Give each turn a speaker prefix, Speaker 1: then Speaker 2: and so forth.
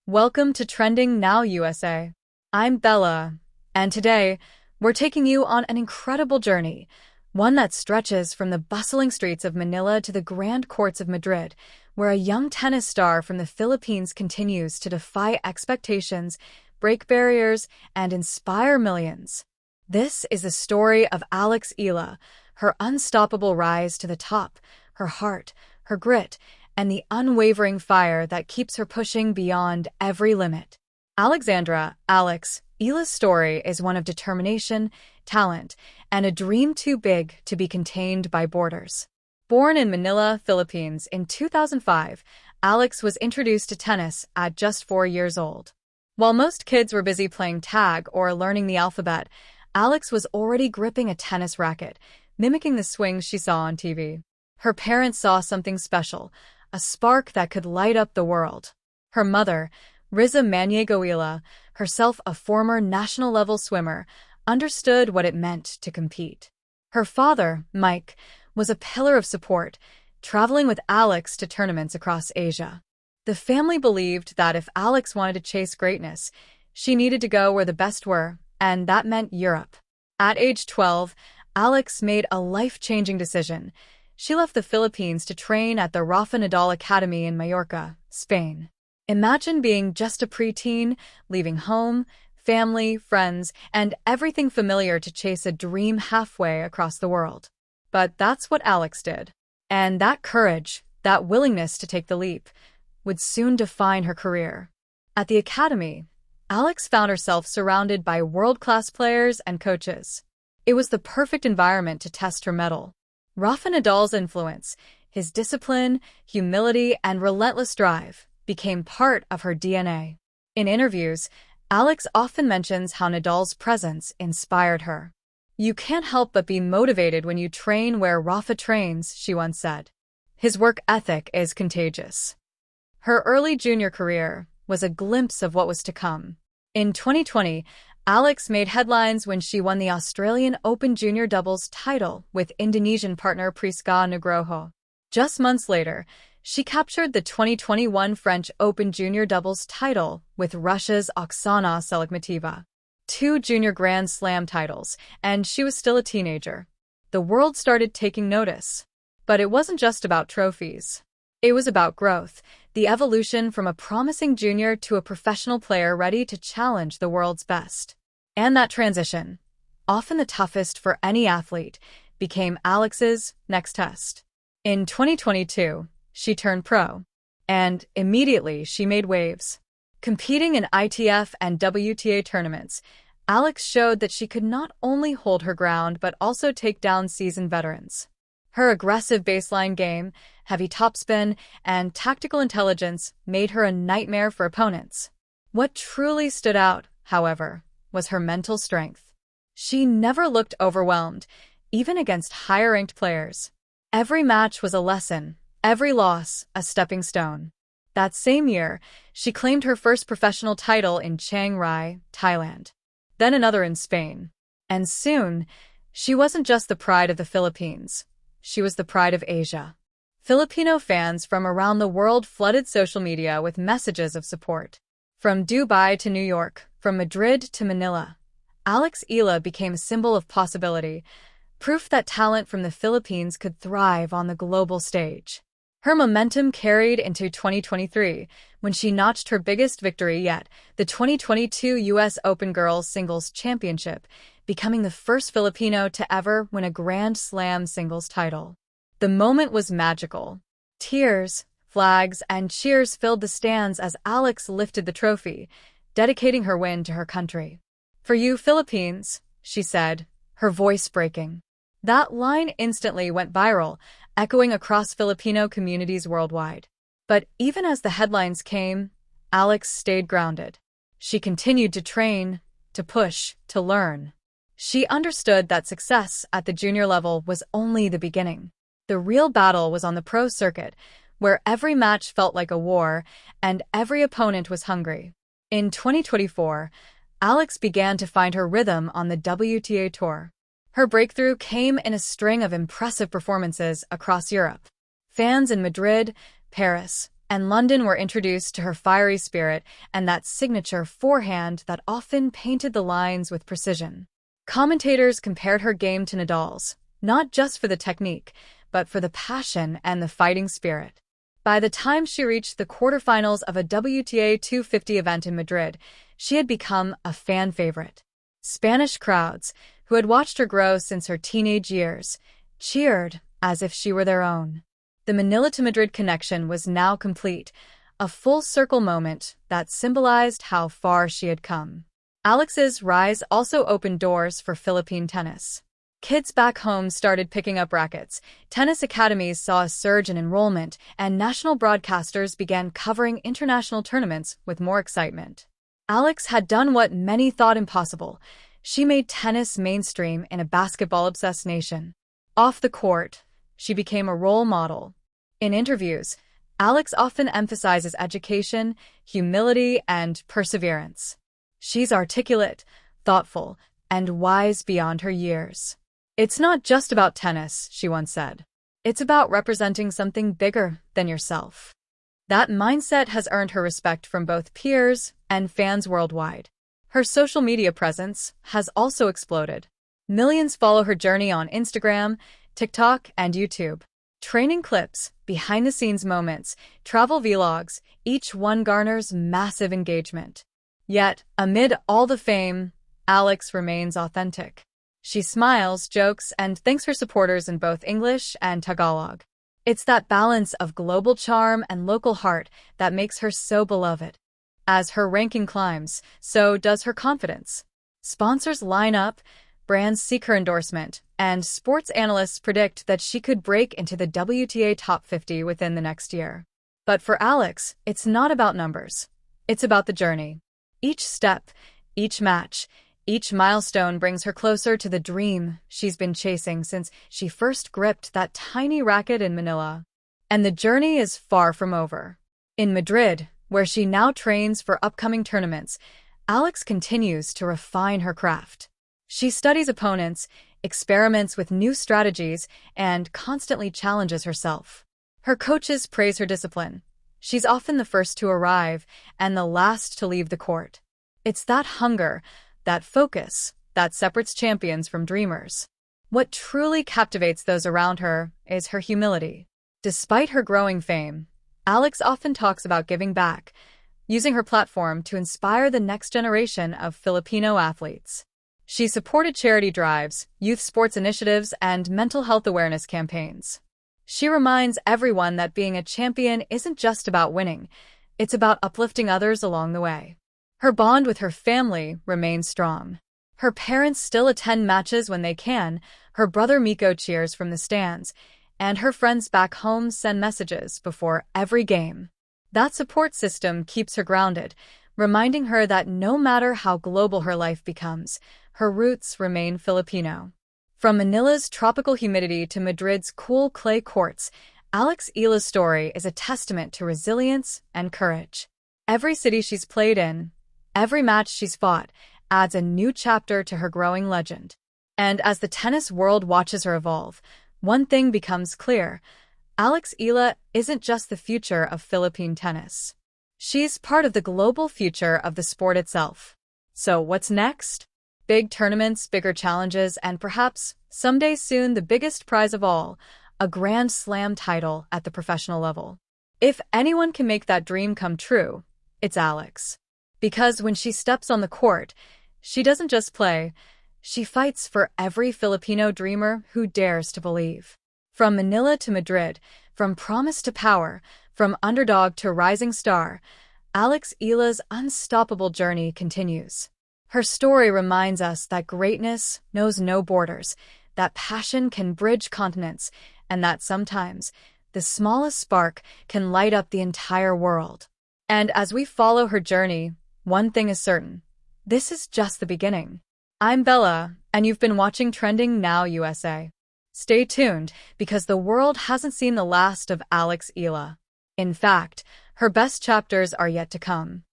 Speaker 1: Welcome to Trending Now USA. I'm Bella, and today we're taking you on an incredible journey, one that stretches from the bustling streets of Manila to the grand courts of Madrid, where a young tennis star from the Philippines continues to defy expectations, break barriers, and inspire millions. This is the story of Alex Eala, her unstoppable rise to the top, her heart, her grit, and the unwavering fire that keeps her pushing beyond every limit. Alex Eala's story is one of determination, talent, and a dream too big to be contained by borders. Born in Manila, Philippines in 2005, Alex was introduced to tennis at just 4 years old. While most kids were busy playing tag or learning the alphabet, Alex was already gripping a tennis racket, mimicking the swings she saw on TV. Her parents saw something special, a spark that could light up the world. Her mother, Rafa Nadal Academy, herself a former national-level swimmer, understood what it meant to compete. Her father, Mike, was a pillar of support, traveling with Alex to tournaments across Asia. The family believed that if Alex wanted to chase greatness, she needed to go where the best were, and that meant Europe. At age 12, Alex made a life-changing decision. She left the Philippines to train at the Rafa Nadal Academy in Mallorca, Spain. Imagine being just a preteen, leaving home, family, friends, and everything familiar to chase a dream halfway across the world. But that's what Alex did. And that courage, that willingness to take the leap, would soon define her career. At the academy, Alex found herself surrounded by world-class players and coaches. It was the perfect environment to test her mettle. Rafa Nadal's influence, his discipline, humility, and relentless drive became part of her DNA. In interviews, Alex often mentions how Nadal's presence inspired her. "You can't help but be motivated when you train where Rafa trains," she once said. "His work ethic is contagious." Her early junior career was a glimpse of what was to come. In 2020, Alex made headlines when she won the Australian Open junior doubles title with Indonesian partner Priska Nugroho. Just months later, she captured the 2021 French Open junior doubles title with Russia's Oksana Selekhmetova. 2 junior Grand Slam titles, and she was still a teenager. The world started taking notice. But it wasn't just about trophies. It was about growth, the evolution from a promising junior to a professional player ready to challenge the world's best. And that transition, often the toughest for any athlete, became Alex's next test. In 2022, she turned pro, and immediately she made waves. Competing in ITF and WTA tournaments, Alex showed that she could not only hold her ground but also take down seasoned veterans. Her aggressive baseline game, heavy topspin, and tactical intelligence made her a nightmare for opponents. What truly stood out, however, was her mental strength. She never looked overwhelmed, even against higher-ranked players. Every match was a lesson, every loss a stepping stone. That same year, she claimed her first professional title in Chiang Rai, Thailand, then another in Spain. And soon, she wasn't just the pride of the Philippines. She was the pride of Asia. Filipino fans from around the world flooded social media with messages of support. From Dubai to New York, from Madrid to Manila, Alex Eala became a symbol of possibility, proof that talent from the Philippines could thrive on the global stage. Her momentum carried into 2023, when she notched her biggest victory yet, the 2022 U.S. Open Girls Singles Championship, becoming the first Filipino to ever win a Grand Slam singles title. The moment was magical. Tears, flags, and cheers filled the stands as Alex lifted the trophy, dedicating her win to her country. "For you, Philippines," she said, her voice breaking. That line instantly went viral, echoing across Filipino communities worldwide. But even as the headlines came, Alex stayed grounded. She continued to train, to push, to learn. She understood that success at the junior level was only the beginning. The real battle was on the pro circuit, where every match felt like a war and every opponent was hungry. In 2024, Alex began to find her rhythm on the WTA Tour. Her breakthrough came in a string of impressive performances across Europe. Fans in Madrid, Paris, and London were introduced to her fiery spirit and that signature forehand that often painted the lines with precision. Commentators compared her game to Nadal's, not just for the technique, but for the passion and the fighting spirit. By the time she reached the quarterfinals of a WTA 250 event in Madrid, she had become a fan favorite. Spanish crowds, who had watched her grow since her teenage years, cheered as if she were their own. The Manila to Madrid connection was now complete, a full-circle moment that symbolized how far she had come. Alex's rise also opened doors for Philippine tennis. Kids back home started picking up rackets, tennis academies saw a surge in enrollment, and national broadcasters began covering international tournaments with more excitement. Alex had done what many thought impossible. She made tennis mainstream in a basketball-obsessed nation. Off the court, she became a role model. In interviews, Alex often emphasizes education, humility, and perseverance. She's articulate, thoughtful, and wise beyond her years. "It's not just about tennis," she once said. "It's about representing something bigger than yourself." That mindset has earned her respect from both peers and fans worldwide. Her social media presence has also exploded. Millions follow her journey on Instagram, TikTok, and YouTube. Training clips, behind-the-scenes moments, travel vlogs, each one garners massive engagement. Yet, amid all the fame, Alex remains authentic. She smiles, jokes, and thanks her supporters in both English and Tagalog. It's that balance of global charm and local heart that makes her so beloved. As her ranking climbs, so does her confidence. Sponsors line up, brands seek her endorsement, and sports analysts predict that she could break into the WTA top 50 within the next year. But for Alex, it's not about numbers. It's about the journey. Each step, each match, each milestone brings her closer to the dream she's been chasing since she first gripped that tiny racket in Manila. And the journey is far from over. In Madrid, where she now trains for upcoming tournaments, Alex continues to refine her craft. She studies opponents, experiments with new strategies, and constantly challenges herself. Her coaches praise her discipline. She's often the first to arrive and the last to leave the court. It's that hunger, that focus, that separates champions from dreamers. What truly captivates those around her is her humility. Despite her growing fame, Alex often talks about giving back, using her platform to inspire the next generation of Filipino athletes. She supported charity drives, youth sports initiatives, and mental health awareness campaigns. She reminds everyone that being a champion isn't just about winning, it's about uplifting others along the way. Her bond with her family remains strong. Her parents still attend matches when they can, her brother Miko cheers from the stands, and her friends back home send messages before every game. That support system keeps her grounded, reminding her that no matter how global her life becomes, her roots remain Filipino. From Manila's tropical humidity to Madrid's cool clay courts, Alex Eala's story is a testament to resilience and courage. Every city she's played in, every match she's fought, adds a new chapter to her growing legend. And as the tennis world watches her evolve, one thing becomes clear: Alex Eala isn't just the future of Philippine tennis. She's part of the global future of the sport itself. So what's next? Big tournaments, bigger challenges, and perhaps, someday soon, the biggest prize of all, a Grand Slam title at the professional level. If anyone can make that dream come true, it's Alex. Because when she steps on the court, she doesn't just play, she fights for every Filipino dreamer who dares to believe. From Manila to Madrid, from promise to power, from underdog to rising star, Alex Eala's unstoppable journey continues. Her story reminds us that greatness knows no borders, that passion can bridge continents, and that sometimes the smallest spark can light up the entire world. And as we follow her journey, one thing is certain: this is just the beginning. I'm Bella, and you've been watching Trending Now USA. Stay tuned, because the world hasn't seen the last of Alex Eala. In fact, her best chapters are yet to come.